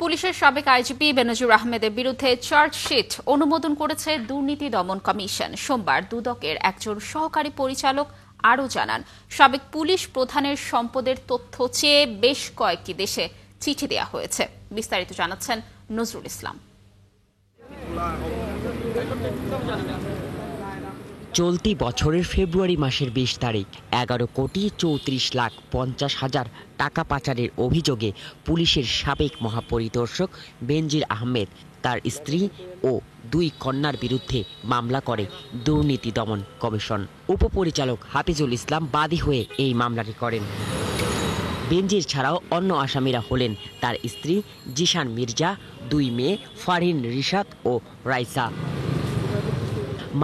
পুলিশের সাবেক আইজিপি বেনজির আহমেদের বিরুদ্ধে চার্জশিট অনুমোদন করেছে দুর্নীতি দমন কমিশন। সোমবার দুদকের একজন সহকারী পরিচালক আরও জানান, সাবেক পুলিশ প্রধানের সম্পদের তথ্য চেয়ে বেশ কয়েকটি দেশে চিঠি দেওয়া হয়েছে। বিস্তারিত জানাচ্ছেন নজরুল ইসলাম। চলতি বছরের ফেব্রুয়ারি মাসের ২০ তারিখ ১১,৩৪,৫০,০০০ টাকা পাচারের অভিযোগে পুলিশের সাবেক মহাপরিদর্শক বেনজির আহমেদ তার স্ত্রী ও ২ কন্যার বিরুদ্ধে মামলা করে দুর্নীতি দমন কমিশন। উপপরিচালক হাফিজুল ইসলাম বাদী হয়ে এই মামলাটি করেন। বেনজির ছাড়াও অন্য আসামিরা হলেন তার স্ত্রী জিশান মির্জা, ২ মেয়ে ফারহিন রিশাদ ও রাইসা।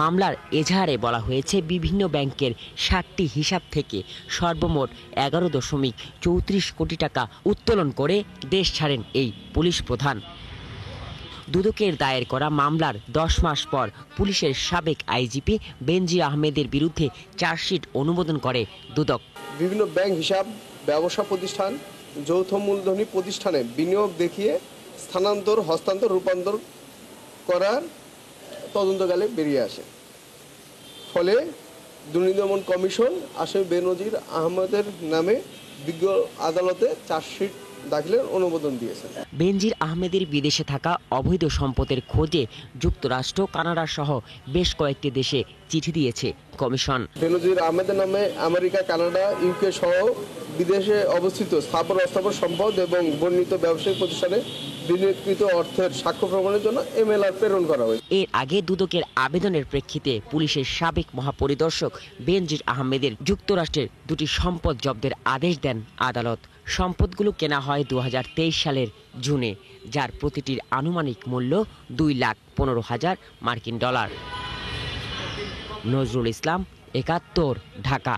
মামলার এজাহারে বলা হয়েছে, বিভিন্ন ব্যাংকের ৬০টি হিসাব থেকে সর্বমোট ১১.৩৪ কোটি টাকা উত্তোলন করে দেশ ছাড়েন এই পুলিশ প্রধান। দুদকের দায়ের করা মামলার ১০ মাস পর পুলিশের সাবেক আইজিপি বেনজির আহমেদের বিরুদ্ধে চার্জশিট অনুমোদন করে দুদক। বিভিন্ন ব্যাংক হিসাব, ব্যবসা প্রতিষ্ঠান, যৌথ মূলধনী প্রতিষ্ঠানে বিনিয়োগ দেখিয়ে স্থানান্তর, হস্তান্তর, রূপান্তর করার তদন্তকালে বেরিয়ে আসে। ফলে দুর্নীতি দমন কমিশন আসামি বেনজির আহমেদের নামে বিজ্ঞ আদালতে চার্জশিট দাখিলের অনুমোদন দিয়েছে। বেনজির আহমেদের বিদেশে থাকা অবৈধ সম্পদের খোঁজে যুক্তরাষ্ট্র, কানাডা সহ বেশ কয়েকটি দেশে চিঠি দিয়েছে কমিশন। বেনজির আহমেদের নামে আমেরিকা, কানাডা, ইউকে সহ বিদেশে অবস্থিত স্থাবর অস্থাবর সম্পদ এবং বর্ণিত ব্যবসায়িক প্রতিষ্ঠানে বিনিয়োগকৃত অর্থের সাক্ষ্য প্রমাণের জন্য এমএলআর প্রেরণ করা হয়েছে। এর আগে দুদকের আবেদনের প্রেক্ষিতে পুলিশের সাবেক মহাপরিদর্শক বেনজির আহমেদের যুক্তরাষ্ট্রের ২টি সম্পদ জব্দের আদেশ দেন আদালত। সম্পদগুলো কেনা হয় ২০২৩ সালের জুনে, যার প্রতিটির আনুমানিক মূল্য $2,15,০০০ মার্কিন ডলার। নজরুল ইসলাম, ৭১, ঢাকা।